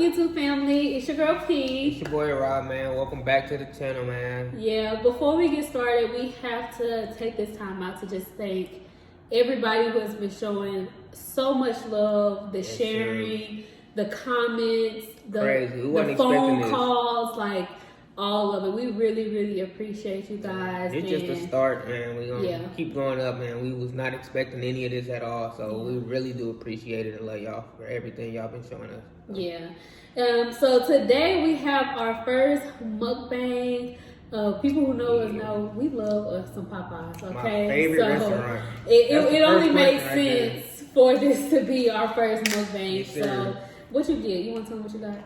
YouTube family? It's your girl P. It's your boy Rob, man. Welcome back to the channel, man. Yeah, before we get started, we have to take this time out to just thank everybody who has been showing so much love, the sharing, the comments, the phone calls, like all of it. We really, really appreciate you guys. It's just a start, man. We're going to keep going up, man. We was not expecting any of this at all, so we really do appreciate it and love y'all for everything y'all been showing us. Yeah. So today we have our first mukbang. People who know us know we love us some Popeyes. Okay, my favorite restaurant. It only makes sense for this to be our first mukbang. Yes, so what you get? You want to tell me what you got?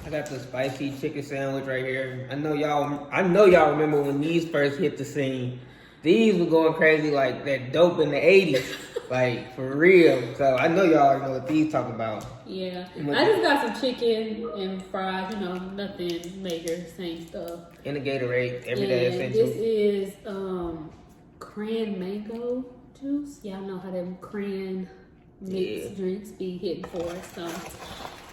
I got the spicy chicken sandwich right here. I know y'all remember when these first hit the scene. These were going crazy like that dope in the 80s. Like, for real. So, I know y'all know what these talking about. Yeah. I just got some chicken and fries, nothing major, same stuff. And a Gatorade, everyday essential. This is cran mango juice. Y'all know how them cran mixed drinks be hitting for us. So,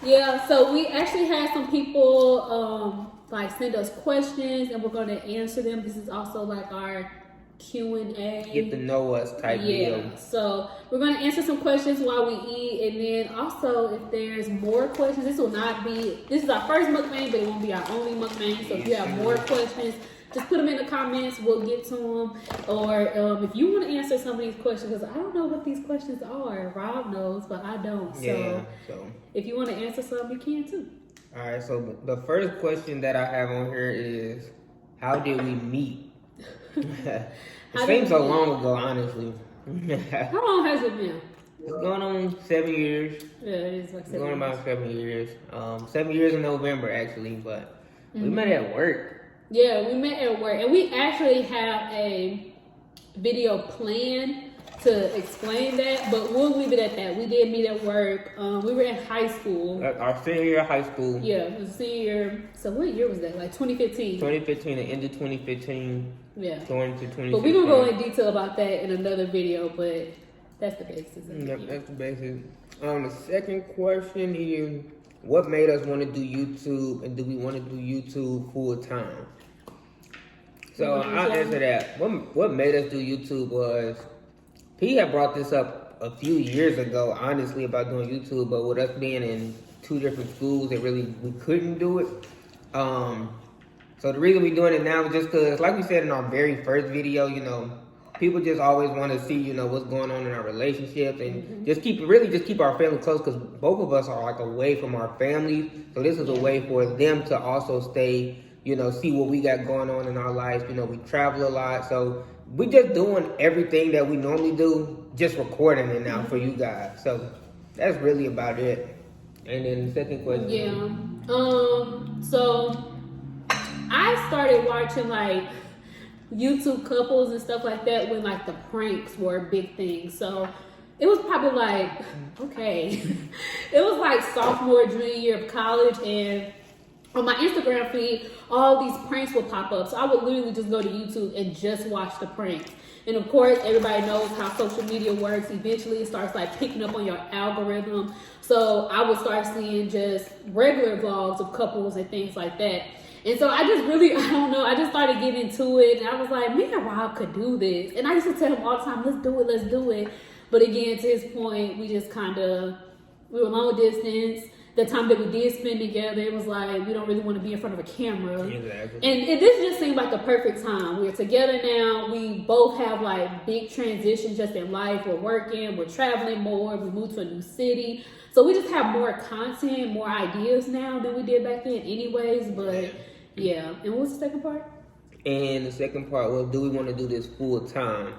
yeah, so we actually had some people send us questions and we're going to answer them. This is also like our Q&A. Get to know us type deal. So we're going to answer some questions while we eat, and then also if there's more questions, this is our first mukbang, but it won't be our only mukbang. So if you have more questions, just put them in the comments. We'll get to them. Or if you want to answer some of these questions, because I don't know what these questions are. Rob knows, but I don't. So if you want to answer some, you can too. All right. So the first question that I have on here is, how did we meet? It seems so long ago, honestly. How long has it been? It's going on 7 years. Yeah, it is like 7 years. Going about 7 years. 7 years in November, actually, but we met at work. Yeah, we met at work, and we actually have a video planned to explain that, but we'll leave it at that. We did meet at work. We were in high school. Our senior year of high school. Yeah, it was senior. So what year was that? Like 2015? 2015, the end of 2015. Yeah. Going to 2016. But we're going to go in detail about that in another video, but that's the basis. Yep, that's the basis. The second question is, what made us want to do YouTube, and do we want to do YouTube full time? So I'll answer that. What made us do YouTube was, P had brought this up a few years ago, honestly, about doing YouTube, but with us being in two different schools, we couldn't do it. So the reason we're doing it now is just because, like we said in our very first video, people just always want to see, what's going on in our relationships, and just keep our family close, because both of us are like away from our families. So this is a way for them to also stay, see what we got going on in our lives. We travel a lot, so we just doing everything that we normally do, just recording it now for you guys. So that's really about it. And then the second question. Yeah. So I started watching like YouTube couples and stuff like that when like the pranks were a big thing. So it was probably like, it was like sophomore, junior year of college, and on my Instagram feed, all these pranks would pop up. So I would literally just go to YouTube and just watch the pranks. And of course, everybody knows how social media works. Eventually, it starts like picking up on your algorithm. So I would start seeing just regular vlogs of couples and things like that. And so I just started getting into it. And I was like, me and Rob could do this. And I used to tell him all the time, let's do it. But again, to his point, we were long distance. The time that we did spend together, it was like, we don't really want to be in front of a camera. Exactly. And this just seemed like the perfect time. We're together now. We both have like big transitions just in life. We're working, we're traveling more, we moved to a new city. So we just have more content, more ideas now than we did back then anyways. But yeah. And what's the second part? And the second part was, do we want to do this full time?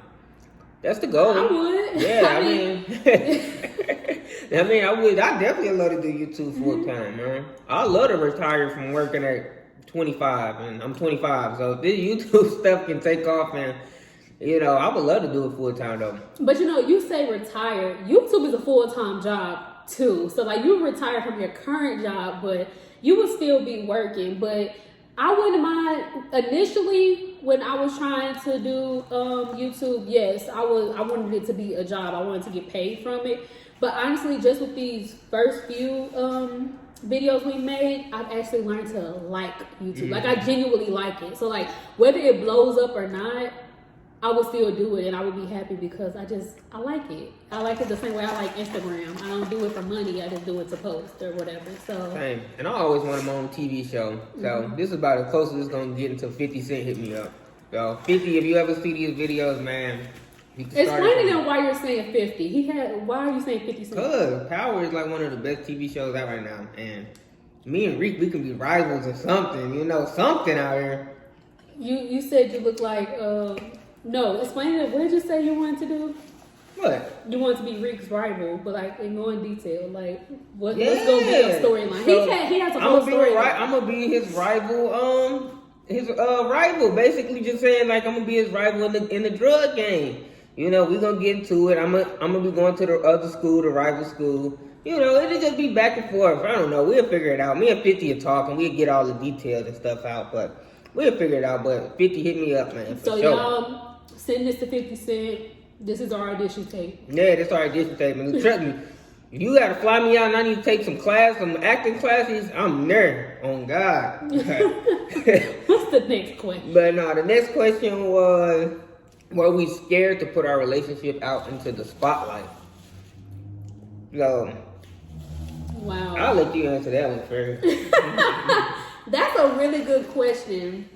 That's the goal. I would. Yeah, I would. I definitely love to do YouTube full time, man. I love to retire from working at 25, and I'm 25. So if this YouTube stuff can take off, man, I would love to do it full time though. But you say retire. YouTube is a full time job too. So like you retire from your current job, but you would still be working. But I wouldn't mind initially when I was trying to do YouTube. Yes, I wanted it to be a job. I wanted to get paid from it. But honestly, just with these first few videos we made, I've actually learned to like YouTube. Like, I genuinely like it. So, like, whether it blows up or not, I would still do it, and I would be happy because I like it. I like it the same way I like Instagram. I don't do it for money. I just do it to post or whatever. So same. And I always wanted my own TV show. So this is about as close as it's gonna get until 50 Cent hit me up. So 50, if you ever see these videos, man, you can explain to them why you're saying 50. Why are you saying 50 Cent? Cause Power is like one of the best TV shows out right now, and me and Reek, we can be rivals or something. You know, something out here. You said you look like no. Explain it. What did you say you wanted to do? What? You want to be Reek's rival, but like in more detail, like what's gonna be your storyline? So, he has a whole storyline. I'm gonna be his rival. His rival, basically just saying like I'm gonna be his rival in the drug game. You know, we're gonna get into it. I'm gonna be going to the other school, the rival school. You know, it'll just be back and forth. I don't know. We'll figure it out. Me and 50 are talking. We'll get all the details and stuff out, but we'll figure it out. But 50 hit me up, man. So sure. Y'all send this to 50 Cent. This is our audition tape. Yeah, this is our audition tape, man. Trust me. If you gotta fly me out and I need to take some acting classes, I'm there. On God. What's the next question? But no, the next question was, were we scared to put our relationship out into the spotlight? So, wow. I'll let you answer that one first. That's a really good question.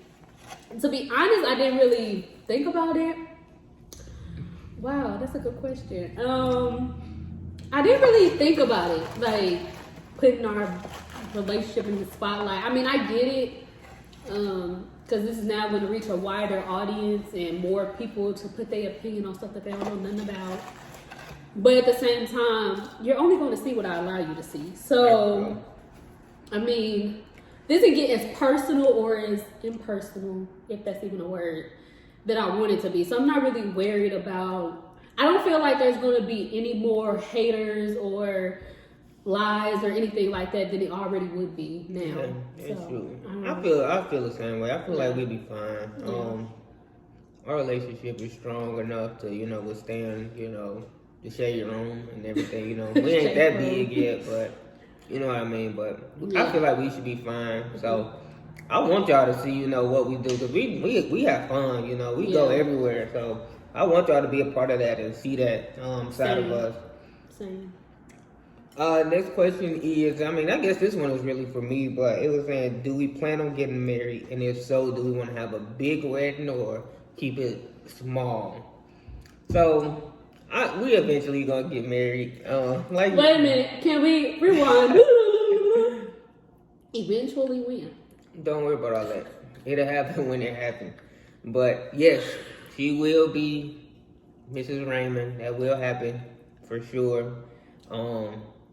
To be honest, I didn't really think about it. Wow, that's a good question. I didn't really think about it, like putting our relationship in the spotlight. I mean, I get it, because this is now going to reach a wider audience and more people to put their opinion on stuff that they don't know nothing about. But at the same time, you're only going to see what I allow you to see. So, I mean, this can get as personal or as impersonal, if that's even a word, that I want it to be. So I'm not really worried about, I don't feel like there's going to be any more haters or lies or anything like that than it already would be now. Yeah, it's so, true. I feel the same way. I feel like we'd be fine. Yeah. Our relationship is strong enough to, withstand, the shade room and everything. We ain't that big yet, but you know what I mean. But I feel like we should be fine. So I want y'all to see, what we do, because we have fun. We go everywhere. So I want y'all to be a part of that and see that side of us. Same. Next question is, I guess this one was really for me, but it was saying, do we plan on getting married? And if so, do we want to have a big wedding or keep it small? So, we eventually gonna get married. Wait a minute, can we rewind? Eventually when? Don't worry about all that. It'll happen when it happens. But yes, she will be Mrs. Raymond. That will happen for sure.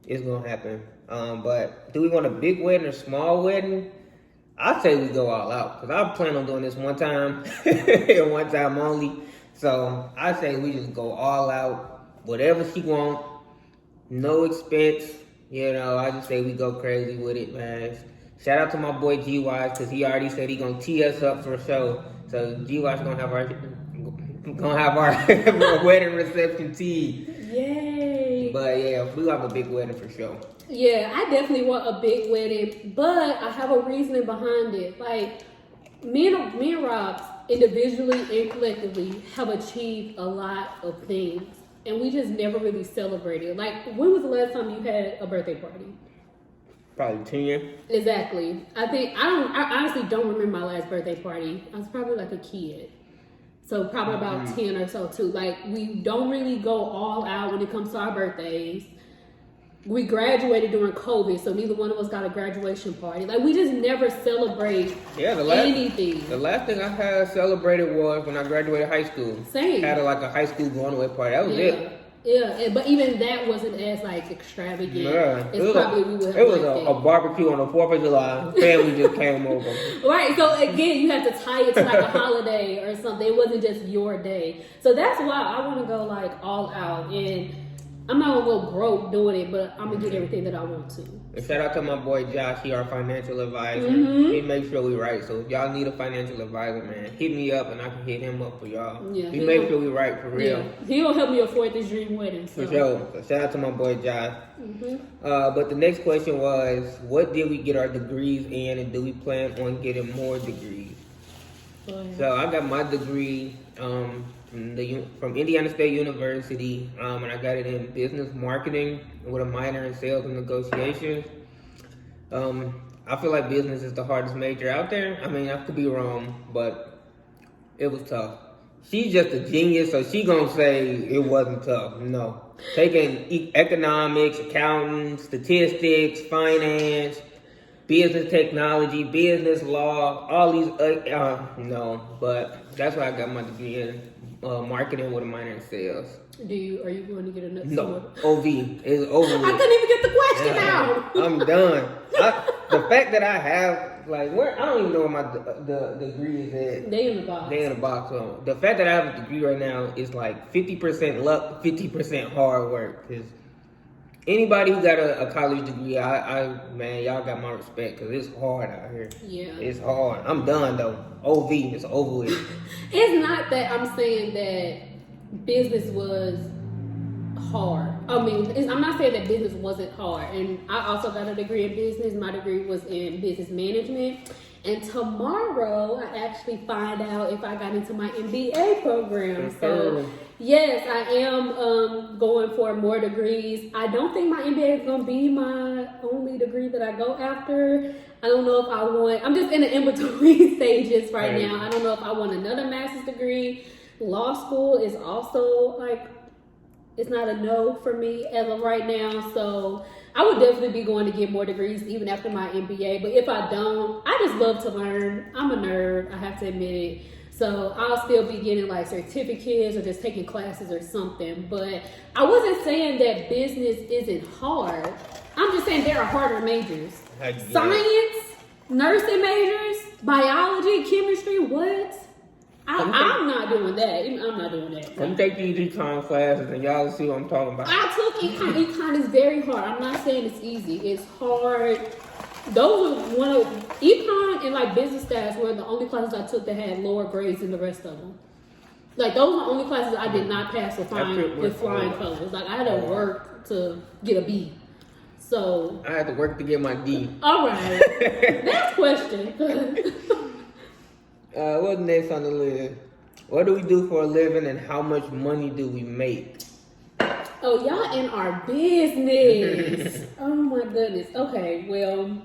It's gonna happen. But do we want a big wedding or small wedding? I'd say we go all out, because I plan on doing this one time and one time only. So I say we just go all out, whatever she want, no expense. I just say we go crazy with it, man. Shout out to my boy G-Wise, because he already said he gonna tee us up for a show. So G-Wise gonna have our wedding reception tea. Yay! But yeah, we have a big wedding for sure. Yeah, I definitely want a big wedding, but I have a reasoning behind it. Like, me and Rob, individually and collectively, have achieved a lot of things, and we just never really celebrated. Like, when was the last time you had a birthday party? Probably 10 years. Exactly. I honestly don't remember my last birthday party. I was probably like a kid. So probably about 10 or so too. Like, we don't really go all out when it comes to our birthdays. We graduated during COVID, so neither one of us got a graduation party. Like, we just never celebrate anything. The last thing I had celebrated was when I graduated high school. Same. Had a high school going away party. That was it. Yeah, but even that wasn't as like extravagant. Yeah. It was a barbecue on the 4th of July. Family just came over. Right. So again, you have to tie it to like a holiday or something. It wasn't just your day. So that's why I want to go like all out. And I'm not gonna go broke doing it, but I'm gonna get everything that I want to. And shout out to my boy Josh, he our financial advisor. Mm-hmm. He makes sure we right. So if y'all need a financial advisor, man, hit me up and I can hit him up for y'all. Yeah, he make sure we right for real. Yeah. He'll help me afford this dream wedding. So. For sure. So shout out to my boy Josh. Mm-hmm. But the next question was, what did we get our degrees in, and do we plan on getting more degrees? So I got my degree from Indiana State University, and I got it in business marketing with a minor in sales and negotiations. I feel like business is the hardest major out there. I mean, I could be wrong, but it was tough. She's just a genius, so she gonna say it wasn't tough. No. Taking economics, accounting, statistics, finance, business technology, business law, all these, no, but that's why I got my degree in marketing with a minor in sales. Are you going to get another? No, OV is over with. I couldn't even get the question out. I'm done. The fact that I have, like, where I don't even know where my the degree is at. They in the box. They in the box. So the fact that I have a degree right now is like 50% luck, 50% hard work. Cause anybody who got a college degree, man, y'all got my respect, cause it's hard out here. Yeah, it's hard. I'm done though. OV, it's over with. It's not that I'm saying that business was hard. I mean, I'm not saying that business wasn't hard. And I also got a degree in business. My degree was in business management. And tomorrow, I actually find out if I got into my MBA program. So, yes, I am going for more degrees. I don't think my MBA is going to be my only degree that I go after. I don't know if I want, I'm just in the in-between stages right now. I don't know if I want another master's degree. Law school is also like, it's not a no for me as of right now. So I would definitely be going to get more degrees even after my MBA. But if I don't, I just love to learn. I'm a nerd, I have to admit it. So I'll still be getting like certificates or just taking classes or something. But I wasn't saying that business isn't hard. I'm just saying there are harder majors. Science, nursing majors, biology, chemistry, what? I'm not doing that. I'm not doing that. Come take these econ classes and y'all see what I'm talking about. I took econ. Econ is very hard. I'm not saying it's easy. It's hard. Those are econ and like business stats were the only classes I took that had lower grades than the rest of them. Like those are the only classes I did not pass with flying colors. Like I had to work to get a B. So I had to work to get my D. All right. Next question. What's next on the list? What do we do for a living and how much money do we make? Oh, y'all in our business. Oh my goodness. Okay, well,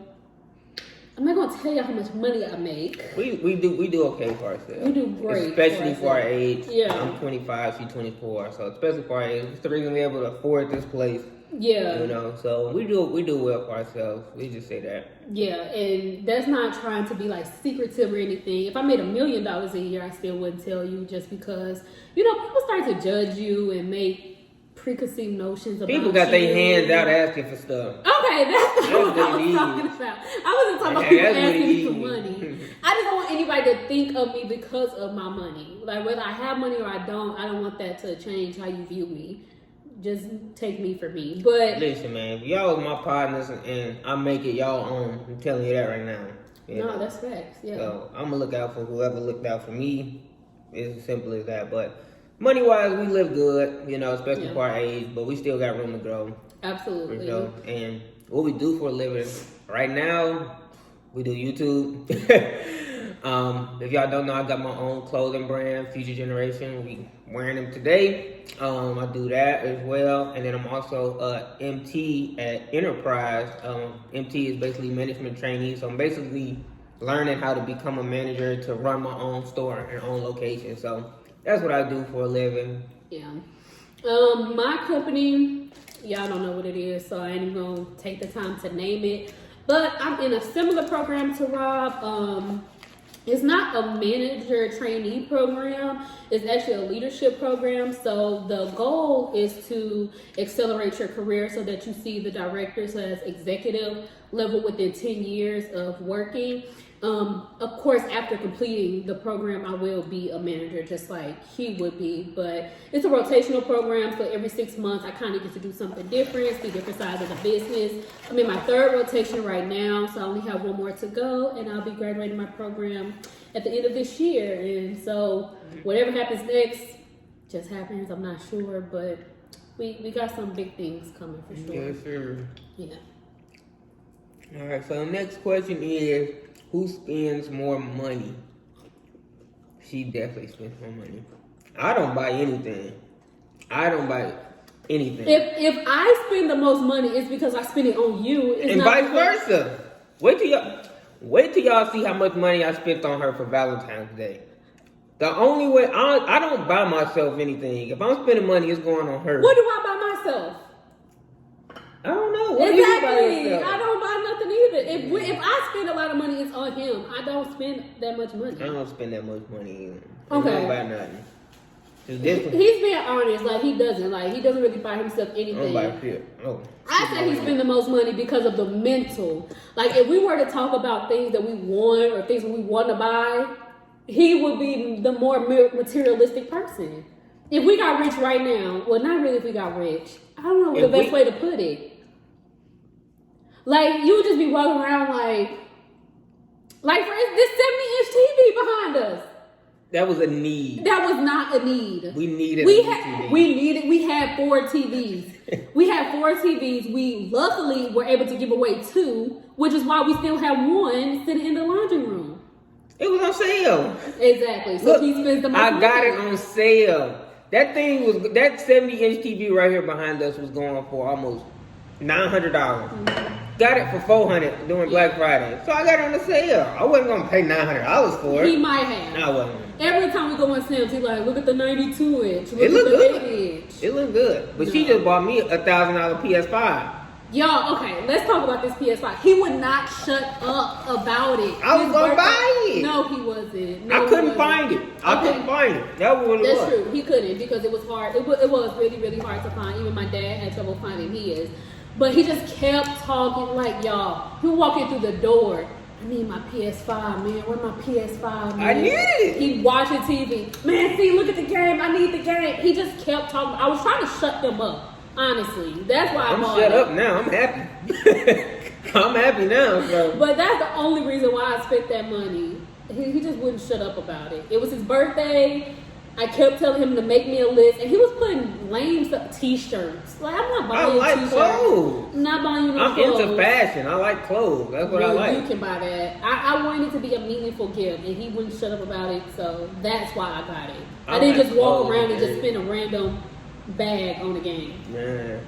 I'm not gonna tell you how much money I make. We do okay for ourselves. We do great, especially for our age. Yeah, I'm 25, she's 24, so especially for our age, it's the reason we're able to afford this place. Yeah, you know, so we do well for ourselves. We just say that. Yeah, and that's not trying to be like secretive or anything. If I made $1 million a year, I still wouldn't tell you, just because people start to judge you and make preconceived notions about people got their hands out asking for stuff. Okay, that's what I was talking about. I wasn't talking about people asking me for money. I just don't want anybody to think of me because of my money. Like whether I have money or I don't want that to change how you view me. Just take me for me. But listen, man, if y'all was my partners and I make it y'all own, I'm telling you that right now. No, that's facts. Yeah. So I'm gonna look out for whoever looked out for me. It's as simple as that. But money wise, we live good, especially for our age, but we still got room to grow. Absolutely. And what we do for a living right now, we do YouTube. If y'all don't know, I got my own clothing brand, Future Generation. We wearing them today. I do that as well. And then I'm also MT at Enterprise. MT is basically management trainee. So I'm basically learning how to become a manager to run my own store and own location. So that's what I do for a living. Yeah. My company, y'all don't know what it is, so I ain't even gonna take the time to name it. But I'm in a similar program to Rob. It's not a manager trainee program. It's actually a leadership program. So the goal is to accelerate your career so that you see the directors as executive level within 10 years of working. Of course, after completing the program, I will be a manager just like he would be. But it's a rotational program, so every 6 months I kind of get to do something different, see different sides of the business. I'm in my 3rd rotation right now, so I only have 1 more to go, and I'll be graduating my program at the end of this year. And so whatever happens next just happens. I'm not sure, but we got some big things coming for sure. Yes, sir. Yeah. All right, so the next question is, who spends more money? She definitely spends more money. I don't buy anything. If I spend the most money, it's because I spend it on you. It's And not vice because- versa. Wait till y'all see how much money I spent on her for Valentine's Day. The only way I don't buy myself anything. If I'm spending money, it's going on her. What do I buy myself? I don't know. What do you buy Exactly. yourself? I don't buy nothing either. If I spend a lot of money, it's on him. I don't spend that much money. I don't spend that much money either. Okay. I don't buy nothing. Just this one. He's being honest. He doesn't really buy himself I don't anything. buy shit. Oh. I say he spend the most money because of the mental. Like, if we were to talk about things that we want or things that we want to buy, he would be the more materialistic person. If we got rich right now, well, not really if we got rich. I don't know the best way to put it. Like, you would just be walking around like for instance, this 70-inch TV behind us. That was a need. That was not a need. We needed We a new TV. We had 4 TVs. We had 4 TVs. We luckily were able to give away 2, which is why we still have 1 sitting in the laundry room. It was on sale. Exactly. So Look, he spends the most I got it money. on sale. That 70-inch TV right here behind us was going for almost $900. Got it for $400 during Black Friday. So I got it on the sale. I wasn't gonna pay $900 for He it. might have. No, I wasn't. Every time we go on Sam's, he's like, look at the 92-inch. Look It at looked the good. 80-inch. It looked good. But she No. just bought me a $1,000 PS5. Y'all, okay, let's talk about this PS5. He would not shut up about it. I was His gonna birthday- buy it. No, he wasn't. No, I he couldn't wasn't. find it. I Okay. couldn't find it. That was what it That's was. true. He couldn't because it was hard. It was really, really hard to find. Even my dad had trouble finding his. But he just kept talking like, y'all. He walking through the door. I need my PS5, man. Where my PS5, man? I needed it. He watching TV. Man, see, look at the game. I need the game. He just kept talking. I was trying to shut them up. Honestly, that's why I'm bought shut it. up now. I'm happy. I'm happy now. So. But that's the only reason why I spent that money. He just wouldn't shut up about it. It was his birthday. I kept telling him to make me a list, and he was putting lame stuff, t-shirts. Like, I'm not I buying like t-shirts. clothes. I'm not buying you no I'm clothes. into fashion. I like clothes. That's what I Well, like. You can buy that. I wanted it to be a meaningful gift, and he wouldn't shut up about it, so that's why I got it. I didn't like just walk clothes, around and just man. spend a random bag on the game. Man.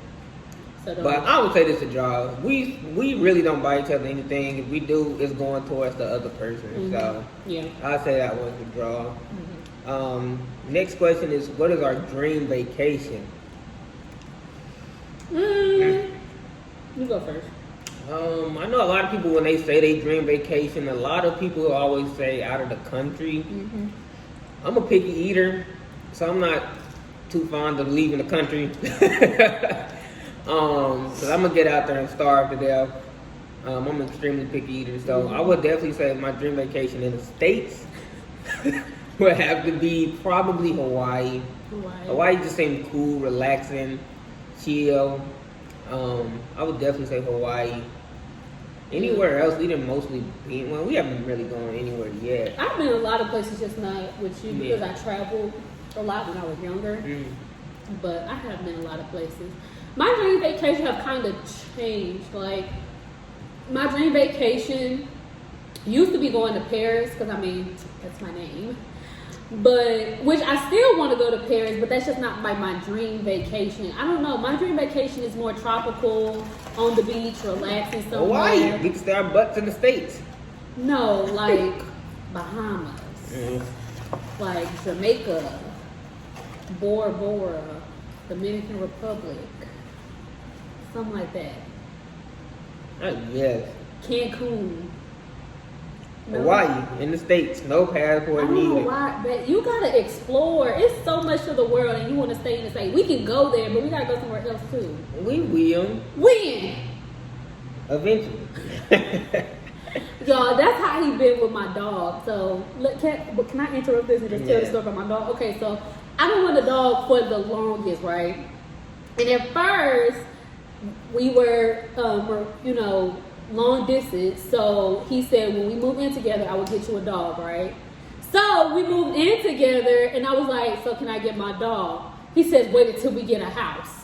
So But I would say this to y'all. We really don't buy each other anything. If we do, it's going towards the other person. So yeah. I'd say that was the draw. Next question is, what is our dream vacation? You go first. I know a lot of people, when they say they dream vacation, a lot of people always say out of the country. I'm a picky eater, so I'm not too fond of leaving the country. Cause I'm gonna get out there and starve to death. I'm an extremely picky eater, so I would definitely say my dream vacation in the States would have to be probably Hawaii. Hawaii just seemed cool, relaxing, chill. I would definitely say Hawaii. Anywhere else, we didn't mostly be. Well, we haven't really gone anywhere yet. I've been a lot of places, just not with you because Yeah. I traveled a lot when I was younger. But I have been a lot of places. My dream vacation have kind of changed. Like, my dream vacation used to be going to Paris because, I mean, that's my name. But, which I still want to go to Paris, but that's just not like my dream vacation. I don't know. My dream vacation is more tropical, on the beach, relaxing somewhere. Hawaii, we can stay our butts in the States. No, like Bahamas, like Jamaica, Bora Bora, Dominican Republic, something like that. Yes. Cancun. No. Hawaii, in the States, no I passport don't know needed. why, but you gotta explore. It's so much of the world, and you want to stay in the state. We can go there, but we gotta go somewhere else too. We will, When? eventually. Y'all, that's how he been with my dog. So, can I interrupt this and just tell the story about my dog? Okay, so I've been with the dog for the longest, right? And at first, we were long distance. So he said, when we move in together, I will get you a dog, right? So we moved in together, and I was like, so can I get my dog? He says, wait until we get a house.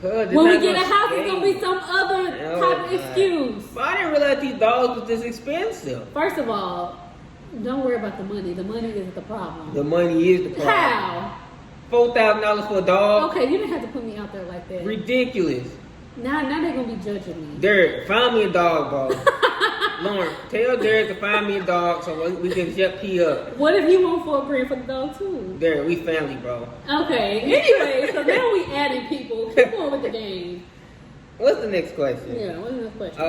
When we get a house, it's gonna be some other type of excuse. But I didn't realize these dogs was this expensive. First of all, don't worry about the money. The money isn't the problem. The money is the problem. How? $4,000 for a dog? Okay, you didn't have to put me out there like that. Ridiculous. Now they're gonna be judging me. Derek, find me a dog, bro. Lauren, tell Derek to find me a dog so we can shut P up. What if you want $4,000 for the dog too? Derek, we family, bro. Okay. Anyway, so now we adding people. Keep on with the game. What's the next question? Yeah, what's the next question?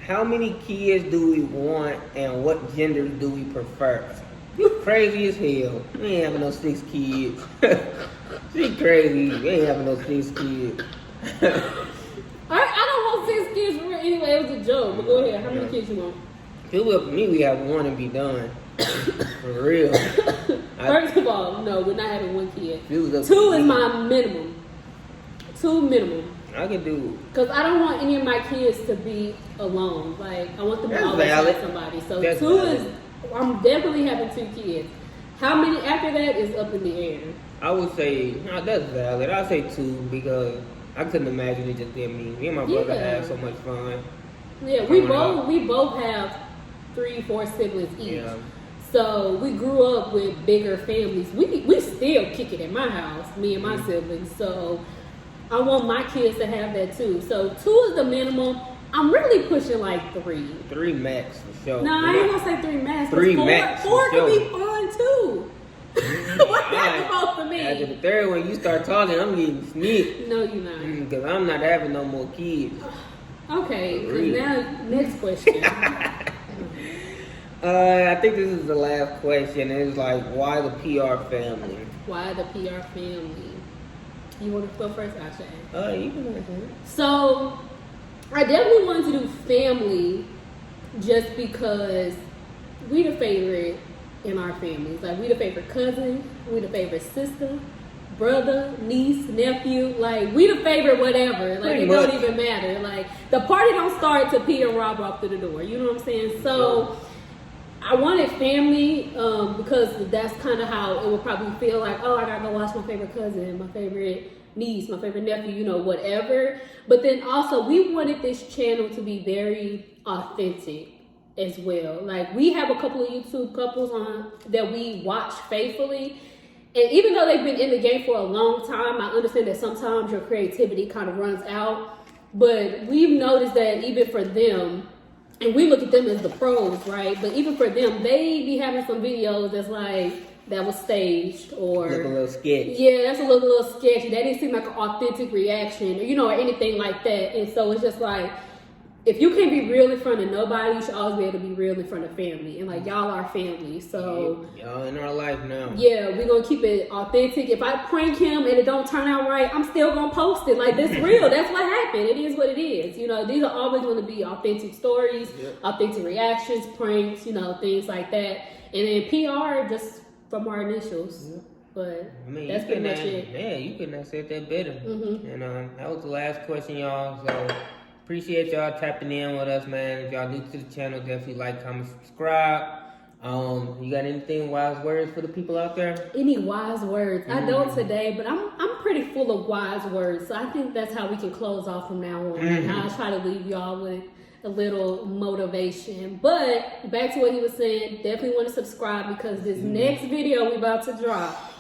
How many kids do we want and what genders do we prefer? You crazy as hell. We ain't having no 6 kids. She crazy. We ain't having no 6 kids. I don't want 6 kids for real. Anyway, it was a joke. But go ahead. How many kids you want? If it was me, we have 1 and be done. For real. First of all, no, we're not having 1 kid. 2 is my minimum. 2 minimum. I can do. Because I don't want any of my kids to be alone. Like, I want them to always have somebody. So That's 2 valid. is, I'm definitely having 2 kids. How many after that is up in the air. I would say, no, that's valid. I'd say 2 because I couldn't imagine it just being me. Me and my brother had so much fun. Yeah, we both have 3-4 siblings each. Yeah. So we grew up with bigger families. We still kick it in my house, me and my siblings. So I want my kids to have that too. So 2 is the minimum. I'm really pushing like 3. 3 max for sure. No, I ain't gonna say 3 max. 3 max. 4 could be fun too. What's that supposed to mean? After the 3rd one, you start talking, I'm getting sneaked. No, you're not. Because I'm not having no more kids. Okay, so now next question. I think this is the last question. It's like, why the PR family? Why the PR family? You want to go first, Asha? You can go first. So, I definitely wanted to do family just because we the favorite in our families. Like, we the favorite cousin, we the favorite sister, brother, niece, nephew. Like, we the favorite whatever. Like, Pretty it much. don't even matter. Like, the party don't start till P and Rob walk through the door. You know what I'm saying? So, I wanted family because that's kind of how it would probably feel like, oh, I gotta go watch my favorite cousin, my favorite niece, my favorite nephew, you know, whatever. But then also we wanted this channel to be very authentic as well. Like, we have a couple of YouTube couples on that we watch faithfully. And even though they've been in the game for a long time, I understand that sometimes your creativity kind of runs out. But we've noticed that even for them, and we look at them as the pros, right? But even for them, they be having some videos that's like, that was staged or... Look a little sketchy. Yeah, that's a little sketchy. That didn't seem like an authentic reaction or, you know, or anything like that. And so it's just like, if you can't be real in front of nobody, you should always be able to be real in front of family. And like, y'all are family, so... Y'all in our life now. Yeah, we're gonna keep it authentic. If I prank him and it don't turn out right, I'm still gonna post it. Like, that's real. That's what happened. It is what it is. You know, these are always gonna be authentic stories, authentic reactions, pranks, you know, things like that. And then PR, just from our initials. But I mean, that's pretty much it. Yeah, you couldn't have said that better. Mm-hmm. And that was the last question, y'all. So appreciate y'all tapping in with us, man. If y'all new to the channel, definitely like, comment, subscribe. You got anything wise words for the people out there? Any wise words? I don't today, but I'm pretty full of wise words. So I think that's how we can close off from now on. And I'll try to leave y'all with a little motivation. But back to what he was saying, definitely want to subscribe because this next video we about to drop,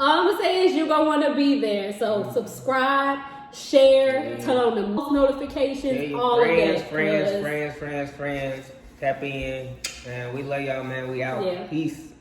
all I'm gonna say is you're gonna want to be there. So subscribe, share, turn on the notifications, all of that. Friends. Tap in. Man, we love y'all, man. We out. Yeah. Peace.